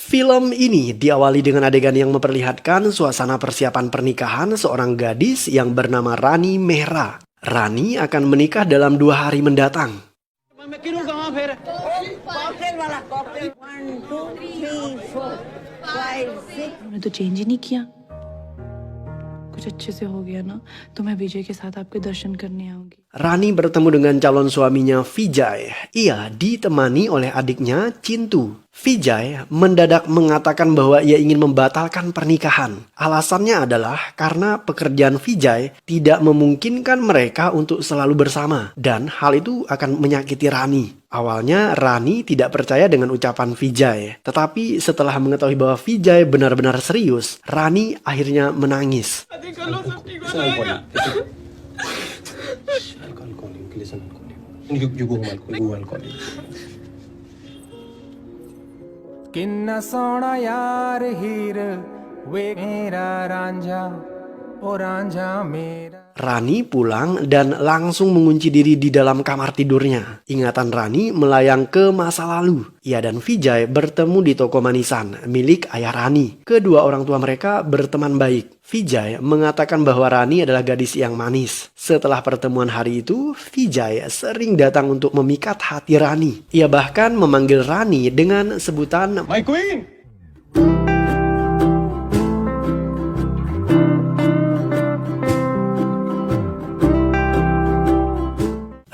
Film ini diawali dengan adegan yang memperlihatkan suasana persiapan pernikahan seorang gadis yang bernama Rani Mehra. Rani akan menikah dalam 2 hari mendatang. हमने तो चेंज ही नहीं किया कुछ अच्छे से हो गया ना तो मैं विजय के साथ आपके दर्शन करने आऊंगी Rani bertemu dengan calon suaminya Vijay. Ia ditemani oleh adiknya Cintu. Vijay mendadak mengatakan bahwa ia ingin membatalkan pernikahan. Alasannya adalah karena pekerjaan Vijay tidak memungkinkan mereka untuk selalu bersama. Dan hal itu akan menyakiti Rani. Awalnya Rani tidak percaya dengan ucapan Vijay. Tetapi setelah mengetahui bahwa Vijay benar-benar serius, Rani akhirnya menangis. किन्ना सोना यार हीर वे मेरा रांझा ओ रांझा मेरा. Rani pulang dan langsung mengunci diri di dalam kamar tidurnya. Ingatan Rani melayang ke masa lalu. Ia dan Vijay bertemu di toko manisan milik ayah Rani. Kedua orang tua mereka berteman baik. Vijay mengatakan bahwa Rani adalah gadis yang manis. Setelah pertemuan hari itu, Vijay sering datang untuk memikat hati Rani. Ia bahkan memanggil Rani dengan sebutan My queen.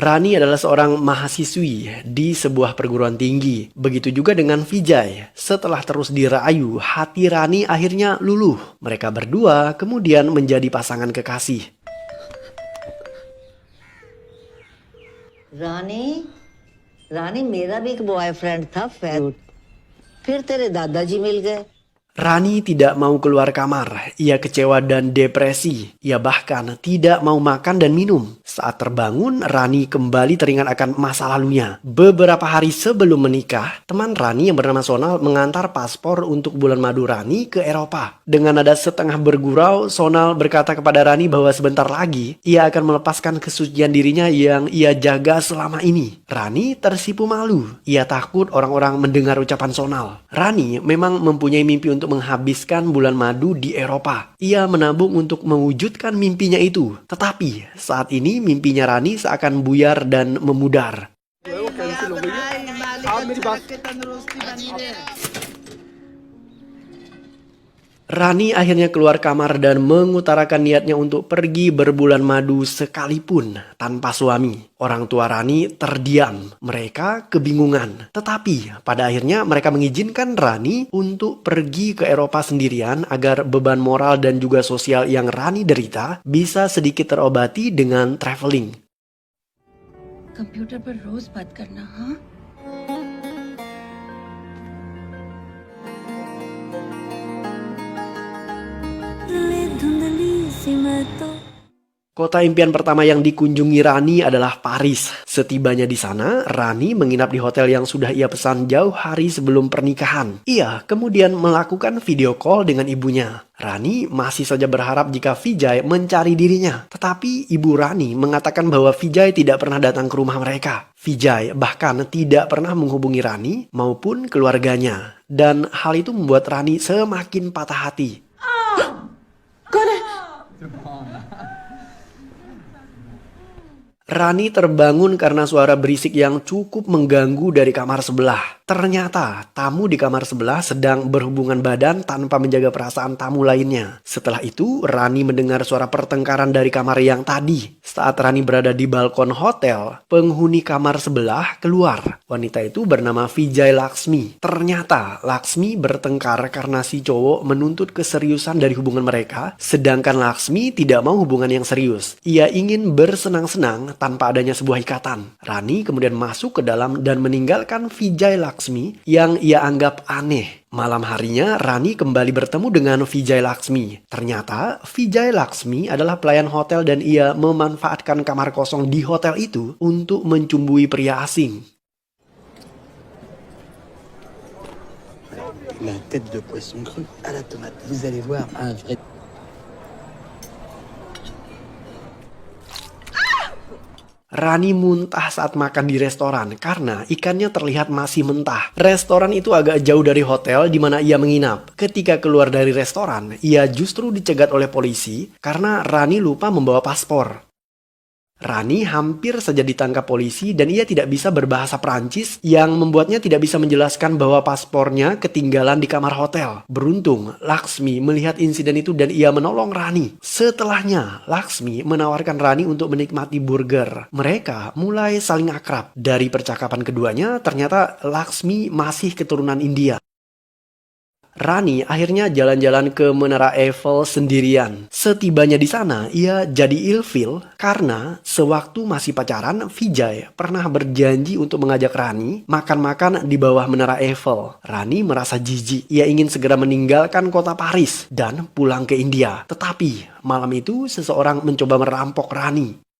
Rani adalah seorang mahasiswi di sebuah perguruan tinggi. Begitu juga dengan Vijay. Setelah terus dirayu, hati Rani akhirnya luluh. Mereka berdua kemudian menjadi pasangan kekasih. रानी रानी मेरा भी एक बॉयफ्रेंड था फैरूट फिर तेरे दादाजी मिल गए Rani tidak mau keluar kamar. Ia kecewa dan depresi. Ia bahkan tidak mau makan dan minum. Saat terbangun, Rani kembali teringat akan masa lalunya. Beberapa hari sebelum menikah, teman Rani yang bernama Sonal mengantar paspor untuk bulan madu Rani ke Eropa. Dengan nada setengah bergurau, Sonal berkata kepada Rani bahwa sebentar lagi ia akan melepaskan kesucian dirinya yang ia jaga selama ini. Rani tersipu malu. Ia takut orang-orang mendengar ucapan Sonal. Rani memang mempunyai mimpi untuk menghabiskan bulan madu di Eropa. Ia menabung untuk mewujudkan mimpinya itu. Tetapi saat ini mimpinya Rani seakan buyar dan memudar. Rani akhirnya keluar kamar dan mengutarakan niatnya untuk pergi berbulan madu sekalipun tanpa suami. Orang tua Rani terdiam, mereka kebingungan. Tetapi pada akhirnya mereka mengizinkan Rani untuk pergi ke Eropa sendirian agar beban moral dan juga sosial yang Rani derita bisa sedikit terobati dengan traveling. Computer पर रोज बात करना हाँ Kota impian pertama yang dikunjungi Rani adalah Paris. Setibanya di sana, Rani menginap di hotel yang sudah ia pesan jauh hari sebelum pernikahan. Ia kemudian melakukan video call dengan ibunya. Rani masih saja berharap jika Vijay mencari dirinya. Tetapi ibu Rani mengatakan bahwa Vijay tidak pernah datang ke rumah mereka. Vijay bahkan tidak pernah menghubungi Rani maupun keluarganya. Dan hal itu membuat Rani semakin patah hati. Rani terbangun karena suara berisik yang cukup mengganggu dari kamar sebelah. Ternyata tamu di kamar sebelah sedang berhubungan badan tanpa menjaga perasaan tamu lainnya. Setelah itu, Rani mendengar suara pertengkaran dari kamar yang tadi. Saat Rani berada di balkon hotel, penghuni kamar sebelah keluar. Wanita itu bernama Vijay Laksmi. Ternyata Laksmi bertengkar karena si cowok menuntut keseriusan dari hubungan mereka, sedangkan Laksmi tidak mau hubungan yang serius. Ia ingin bersenang-senang tanpa adanya sebuah ikatan. Rani kemudian masuk ke dalam dan meninggalkan Vijay Laksmi yang ia anggap aneh. Malam harinya, Rani kembali bertemu dengan Vijay Laksmi. Ternyata, Vijay Laksmi adalah pelayan hotel dan ia memanfaatkan kamar kosong di hotel itu untuk mencumbui pria asing. La tête de poisson cru à la tomate. Vous allez voir un vrai... Rani muntah saat makan di restoran karena ikannya terlihat masih mentah. Restoran itu agak jauh dari hotel di mana ia menginap. Ketika keluar dari restoran, ia justru dicegat oleh polisi karena Rani lupa membawa paspor. Rani hampir saja ditangkap polisi dan ia tidak bisa berbahasa Prancis yang membuatnya tidak bisa menjelaskan bahwa paspornya ketinggalan di kamar hotel. Beruntung, Laksmi melihat insiden itu dan ia menolong Rani. Setelahnya, Laksmi menawarkan Rani untuk menikmati burger. Mereka mulai saling akrab. Dari percakapan keduanya, ternyata Laksmi masih keturunan India. Rani akhirnya jalan-jalan ke Menara Eiffel sendirian. Setibanya di sana, ia jadi ilfil karena sewaktu masih pacaran, Vijay pernah berjanji untuk mengajak Rani makan-makan di bawah Menara Eiffel. Rani merasa jijik. Ia ingin segera meninggalkan kota Paris dan pulang ke India. Tetapi malam itu seseorang mencoba merampok Rani.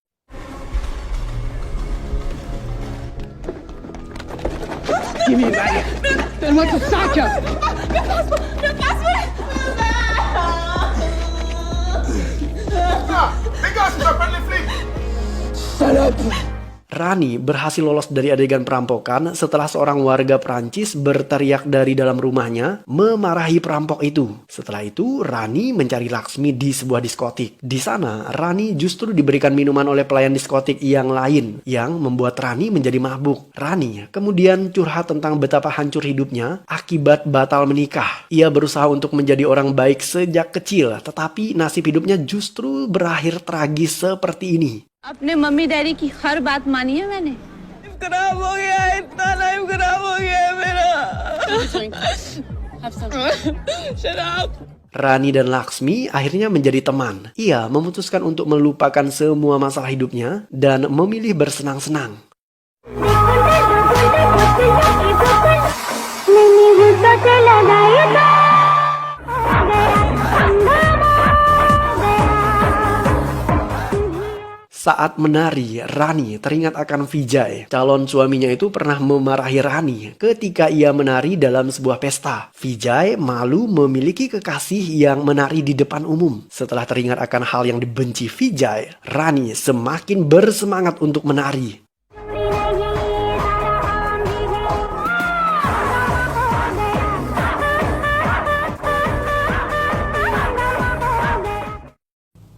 Rani berhasil lolos dari adegan perampokan setelah seorang warga Prancis berteriak dari dalam rumahnya memarahi perampok itu. Setelah itu, Rani mencari Laksmi di sebuah diskotik. Di sana, Rani justru diberikan minuman oleh pelayan diskotik yang lain yang membuat Rani menjadi mabuk. Rani kemudian curhat tentang betapa hancur hidupnya akibat batal menikah. Ia berusaha untuk menjadi orang baik sejak kecil, tetapi nasib hidupnya justru berakhir tragis seperti ini. अपने mummy daddy की हर बात मानी है मैंने। खराब हो गया है, इतना लाइफ खराब हो गया है मेरा। शराब। Rani dan Laksmi akhirnya menjadi teman. Ia memutuskan untuk melupakan semua masalah hidupnya dan memilih bersenang-senang. Saat menari, Rani teringat akan Vijay. Calon suaminya itu pernah memarahi Rani ketika ia menari dalam sebuah pesta. Vijay malu memiliki kekasih yang menari di depan umum. Setelah teringat akan hal yang dibenci Vijay, Rani semakin bersemangat untuk menari.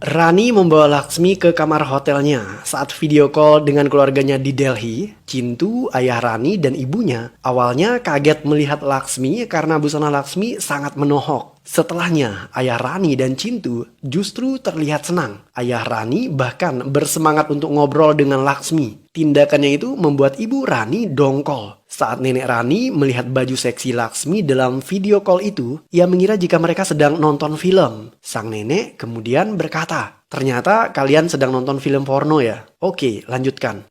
Rani membawa Laksmi ke kamar hotelnya. Saat video call dengan keluarganya di Delhi, Cintu, ayah Rani dan ibunya awalnya kaget melihat Laksmi karena busana Laksmi sangat menohok. Setelahnya, ayah Rani dan Cintu justru terlihat senang. Ayah Rani bahkan bersemangat untuk ngobrol dengan Laksmi. Tindakannya itu membuat ibu Rani dongkol. Saat nenek Rani melihat baju seksi Laksmi dalam video call itu, ia mengira jika mereka sedang nonton film. Sang nenek kemudian berkata, "Ternyata kalian sedang nonton film porno ya? Oke, lanjutkan."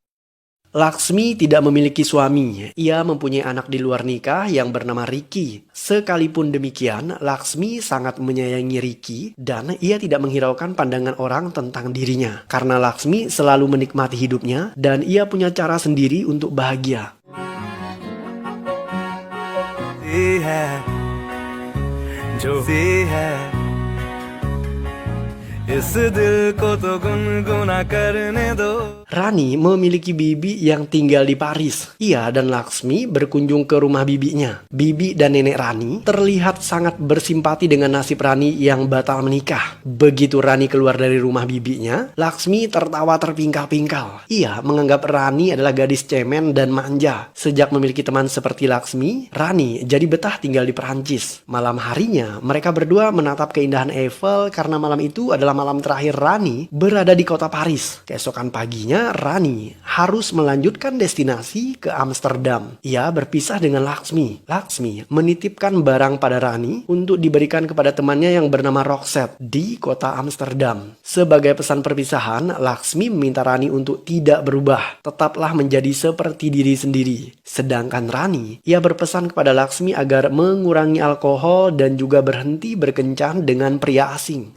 Laksmi tidak memiliki suami. Ia mempunyai anak di luar nikah yang bernama Ricky. Sekalipun demikian, Laksmi sangat menyayangi Ricky dan ia tidak menghiraukan pandangan orang tentang dirinya. Karena Laksmi selalu menikmati hidupnya dan ia punya cara sendiri untuk bahagia. Rani memiliki bibi yang tinggal di Paris. Ia dan Laksmi berkunjung ke rumah bibinya. Bibi dan nenek Rani terlihat sangat bersimpati dengan nasib Rani yang batal menikah. Begitu Rani keluar dari rumah bibinya, Laksmi tertawa terpingkal-pingkal. Ia menganggap Rani adalah gadis cemen dan manja. Sejak memiliki teman seperti Laksmi, Rani jadi betah tinggal di Perancis. Malam harinya, mereka berdua menatap keindahan Eiffel karena malam itu adalah malam terakhir Rani berada di kota Paris. Keesokan paginya, Rani harus melanjutkan destinasi ke Amsterdam. Ia berpisah dengan Laksmi. Laksmi menitipkan barang pada Rani untuk diberikan kepada temannya yang bernama Roxette di kota Amsterdam. Sebagai pesan perpisahan, Laksmi meminta Rani untuk tidak berubah, tetaplah menjadi seperti diri sendiri. Sedangkan Rani, ia berpesan kepada Laksmi agar mengurangi alkohol dan juga berhenti berkencan dengan pria asing.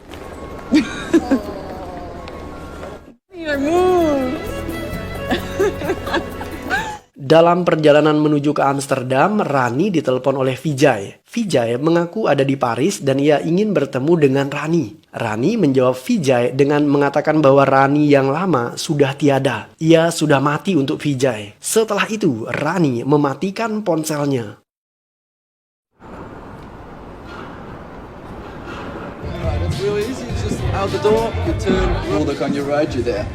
Dalam perjalanan menuju ke Amsterdam, Rani ditelepon oleh Vijay. Vijay mengaku ada di Paris dan ia ingin bertemu dengan Rani. Rani menjawab Vijay dengan mengatakan bahwa Rani yang lama sudah tiada. Ia sudah mati untuk Vijay. Setelah itu, Rani mematikan ponselnya. Right, it's real easy. It's just out the door, you turn, we'll look on your road, you're there.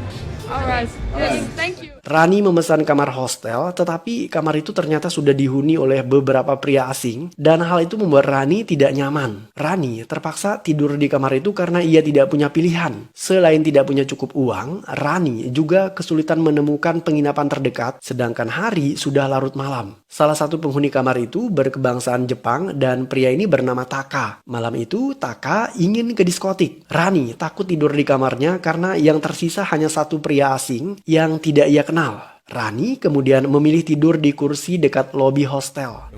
Alright, yes, thank you. Rani memesan kamar hostel, tetapi kamar itu ternyata sudah dihuni oleh beberapa pria asing dan hal itu membuat Rani tidak nyaman. Rani terpaksa tidur di kamar itu karena ia tidak punya pilihan. Selain tidak punya cukup uang, Rani juga kesulitan menemukan penginapan terdekat sedangkan hari sudah larut malam. Salah satu penghuni kamar itu berkebangsaan Jepang dan pria ini bernama Taka. Malam itu Taka ingin ke diskotik. Rani takut tidur di kamarnya karena yang tersisa hanya satu pria asing yang tidak ia kenal. Rani kemudian memilih tidur di kursi dekat lobi hostel.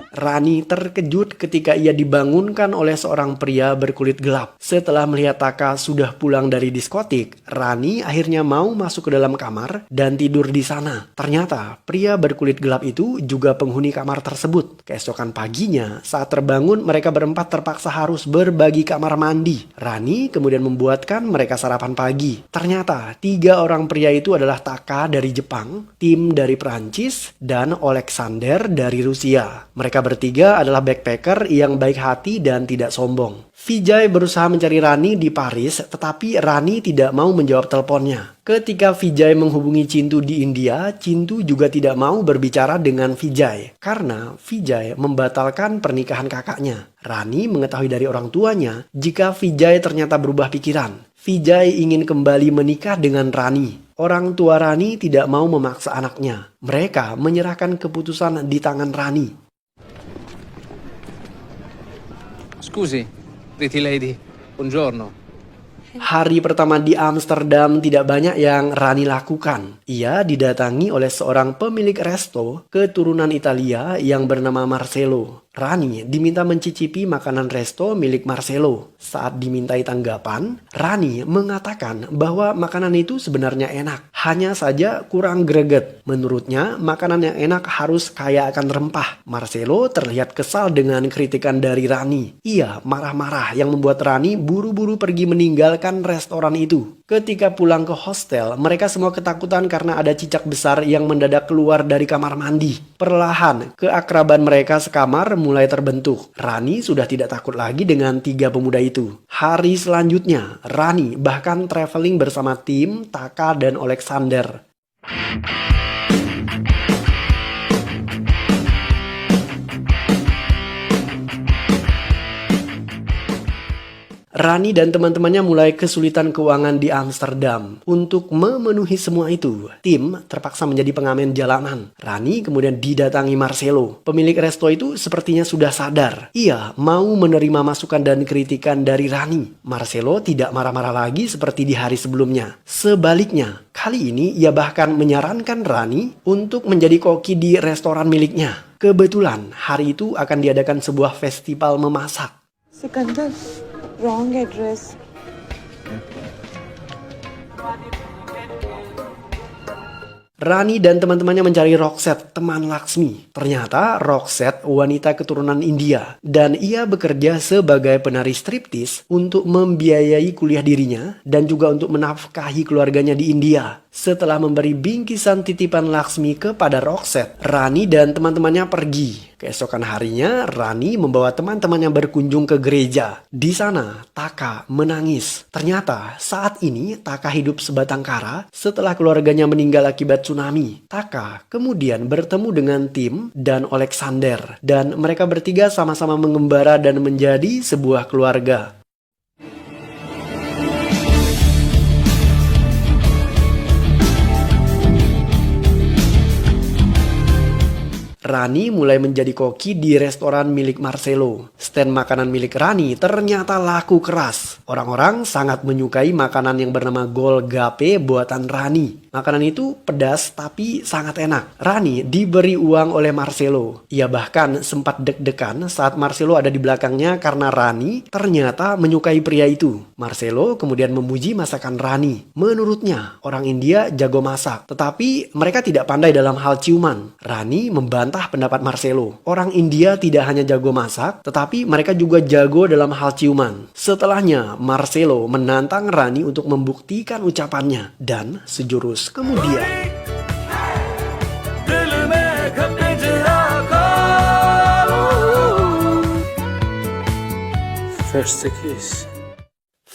Rani terkejut ketika ia dibangunkan oleh seorang pria berkulit gelap. Setelah melihat Taka sudah pulang dari diskotik, Rani akhirnya mau masuk ke dalam kamar dan tidur di sana. Ternyata pria berkulit gelap itu juga penghuni kamar tersebut. Keesokan paginya, saat terbangun mereka berempat terpaksa harus berbagi kamar mandi. Rani kemudian membuatkan mereka sarapan pagi. Ternyata 3 orang pria itu adalah Taka dari Jepang, Tim dari Perancis, dan Alexander dari Rusia. Mereka bertiga adalah backpacker yang baik hati dan tidak sombong. Vijay berusaha mencari Rani di Paris, tetapi Rani tidak mau menjawab teleponnya. Ketika Vijay menghubungi Cintu di India, Cintu juga tidak mau berbicara dengan Vijay karena Vijay membatalkan pernikahan kakaknya. Rani mengetahui dari orang tuanya jika Vijay ternyata berubah pikiran. Vijay ingin kembali menikah dengan Rani. Orang tua Rani tidak mau memaksa anaknya. Mereka menyerahkan keputusan di tangan Rani. Scusi, pretty lady, buongiorno. Hari pertama di Amsterdam tidak banyak yang Rani lakukan. Ia didatangi oleh seorang pemilik resto keturunan Italia yang bernama Marcelo. Rani diminta mencicipi makanan resto milik Marcelo. Saat dimintai tanggapan, Rani mengatakan bahwa makanan itu sebenarnya enak. Hanya saja kurang greget. Menurutnya, makanan yang enak harus kaya akan rempah. Marcelo terlihat kesal dengan kritikan dari Rani. Ia marah-marah yang membuat Rani buru-buru pergi meninggalkan restoran itu. Ketika pulang ke hostel, mereka semua ketakutan karena ada cicak besar yang mendadak keluar dari kamar mandi. Perlahan, keakraban mereka sekamar mulai terbentuk. Rani sudah tidak takut lagi dengan 3 pemuda itu. Hari selanjutnya, Rani bahkan traveling bersama Tim, Taka, dan Alexander. Rani dan teman-temannya mulai kesulitan keuangan di Amsterdam. Untuk memenuhi semua itu, Tim terpaksa menjadi pengamen jalanan. Rani kemudian didatangi Marcelo. Pemilik resto itu sepertinya sudah sadar. Ia mau menerima masukan dan kritikan dari Rani. Marcelo tidak marah-marah lagi seperti di hari sebelumnya. Sebaliknya, kali ini ia bahkan menyarankan Rani untuk menjadi koki di restoran miliknya. Kebetulan hari itu akan diadakan sebuah festival memasak. Sikandar wrong address. Rani dan teman-temannya mencari Roxette, teman Laksmi. Ternyata Roxette wanita keturunan India dan ia bekerja sebagai penari striptis untuk membiayai kuliah dirinya dan juga untuk menafkahi keluarganya di India. Setelah memberi bingkisan titipan Laksmi kepada Roxette, Rani dan teman-temannya pergi. Keesokan harinya, Rani membawa teman-temannya berkunjung ke gereja. Di sana, Taka menangis. Ternyata saat ini Taka hidup sebatang kara setelah keluarganya meninggal akibat tsunami. Taka kemudian bertemu dengan Tim dan Alexander. Dan mereka bertiga sama-sama mengembara dan menjadi sebuah keluarga. Rani mulai menjadi koki di restoran milik Marcelo. Stand makanan milik Rani ternyata laku keras. Orang-orang sangat menyukai makanan yang bernama Golgape buatan Rani. Makanan itu pedas tapi sangat enak. Rani diberi uang oleh Marcelo. Ia bahkan sempat deg-degan saat Marcelo ada di belakangnya karena Rani ternyata menyukai pria itu. Marcelo kemudian memuji masakan Rani. Menurutnya, orang India jago masak, tetapi mereka tidak pandai dalam hal ciuman. Rani membantah pendapat Marcelo. Orang India tidak hanya jago masak, tetapi mereka juga jago dalam hal ciuman. Setelahnya, Marcelo menantang Rani untuk membuktikan ucapannya. Dan sejurus kemudian, First kiss.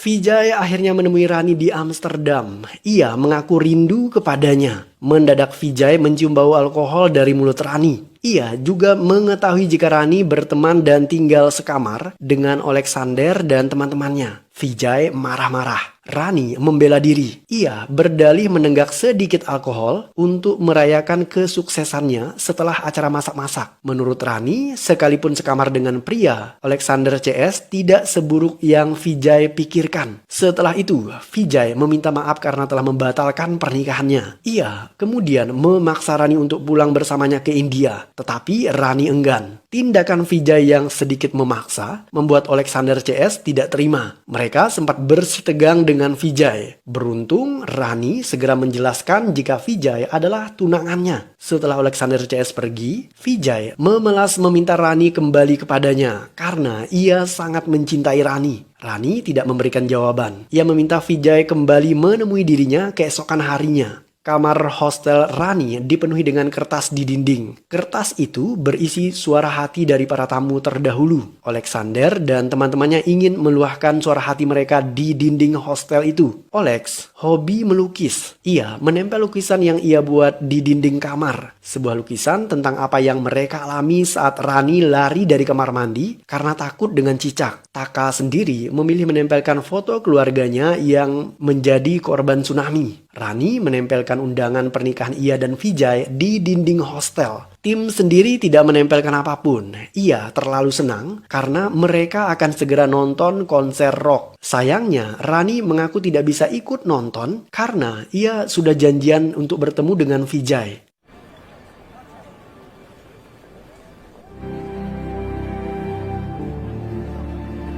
Vijay akhirnya menemui Rani di Amsterdam. Ia mengaku rindu kepadanya. Mendadak Vijay mencium bau alkohol dari mulut Rani. Ia juga mengetahui jika Rani berteman dan tinggal sekamar dengan Alexander dan teman-temannya. Vijay marah-marah. Rani membela diri. Ia berdalih menenggak sedikit alkohol untuk merayakan kesuksesannya setelah acara masak-masak. Menurut Rani, sekalipun sekamar dengan pria, Alexander CS tidak seburuk yang Vijay pikirkan. Setelah itu, Vijay meminta maaf karena telah membatalkan pernikahannya. Ia kemudian memaksa Rani untuk pulang bersamanya ke India. Tetapi Rani enggan. Tindakan Vijay yang sedikit memaksa membuat Alexander CS tidak terima. Mereka sempat bersitegang dengan Vijay. Beruntung Rani segera menjelaskan jika Vijay adalah tunangannya. Setelah Alexander CS pergi, Vijay memelas meminta Rani kembali kepadanya karena ia sangat mencintai Rani. Rani tidak memberikan jawaban. Ia meminta Vijay kembali menemui dirinya keesokan harinya. Kamar hostel Rani dipenuhi dengan kertas di dinding. Kertas itu berisi suara hati dari para tamu terdahulu. Alexander dan teman-temannya ingin meluahkan suara hati mereka di dinding hostel itu. Alex hobi melukis. Ia menempel lukisan yang ia buat di dinding kamar. Sebuah lukisan tentang apa yang mereka alami saat Rani lari dari kamar mandi karena takut dengan cicak. Taka sendiri memilih menempelkan foto keluarganya yang menjadi korban tsunami. Rani menempelkan undangan pernikahan ia dan Vijay di dinding hostel. Tim sendiri tidak menempelkan apapun. Ia terlalu senang karena mereka akan segera nonton konser rock. Sayangnya, Rani mengaku tidak bisa ikut nonton karena ia sudah janjian untuk bertemu dengan Vijay.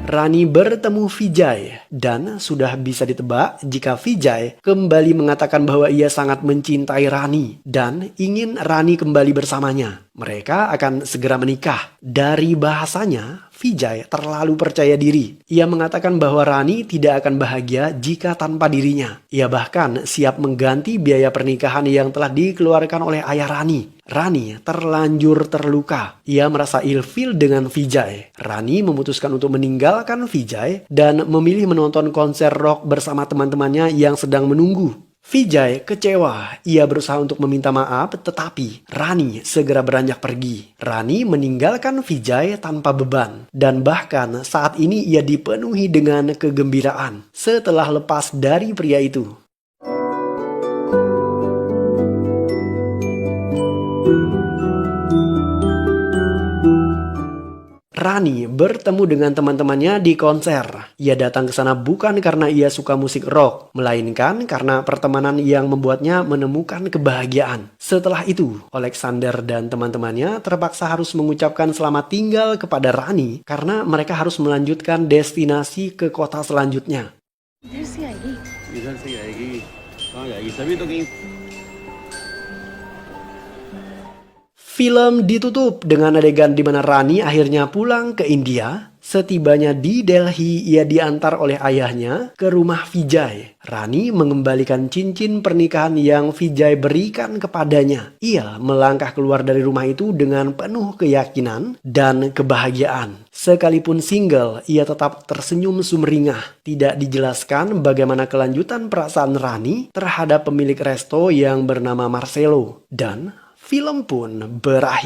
Rani bertemu Vijay dan sudah bisa ditebak jika Vijay kembali mengatakan bahwa ia sangat mencintai Rani dan ingin Rani kembali bersamanya. Mereka akan segera menikah. Dari bahasanya, Vijay terlalu percaya diri. Ia mengatakan bahwa Rani tidak akan bahagia jika tanpa dirinya. Ia bahkan siap mengganti biaya pernikahan yang telah dikeluarkan oleh ayah Rani. Rani terlanjur terluka. Ia merasa ilfil dengan Vijay. Rani memutuskan untuk meninggalkan Vijay dan memilih menonton konser rock bersama teman-temannya yang sedang menunggu. Vijay kecewa. Ia berusaha untuk meminta maaf, tetapi Rani segera beranjak pergi. Rani meninggalkan Vijay tanpa beban. Dan bahkan saat ini ia dipenuhi dengan kegembiraan setelah lepas dari pria itu. Rani bertemu dengan teman-temannya di konser. Ia datang ke sana bukan karena ia suka musik rock, melainkan karena pertemanan yang membuatnya menemukan kebahagiaan. Setelah itu, Alexander dan teman-temannya terpaksa harus mengucapkan selamat tinggal kepada Rani karena mereka harus melanjutkan destinasi ke kota selanjutnya. Film ditutup dengan adegan di mana Rani akhirnya pulang ke India. Setibanya di Delhi, ia diantar oleh ayahnya ke rumah Vijay. Rani mengembalikan cincin pernikahan yang Vijay berikan kepadanya. Ia melangkah keluar dari rumah itu dengan penuh keyakinan dan kebahagiaan. Sekalipun single, ia tetap tersenyum sumringah. Tidak dijelaskan bagaimana kelanjutan perasaan Rani terhadap pemilik resto yang bernama Marcelo. Dan film pun berakhir.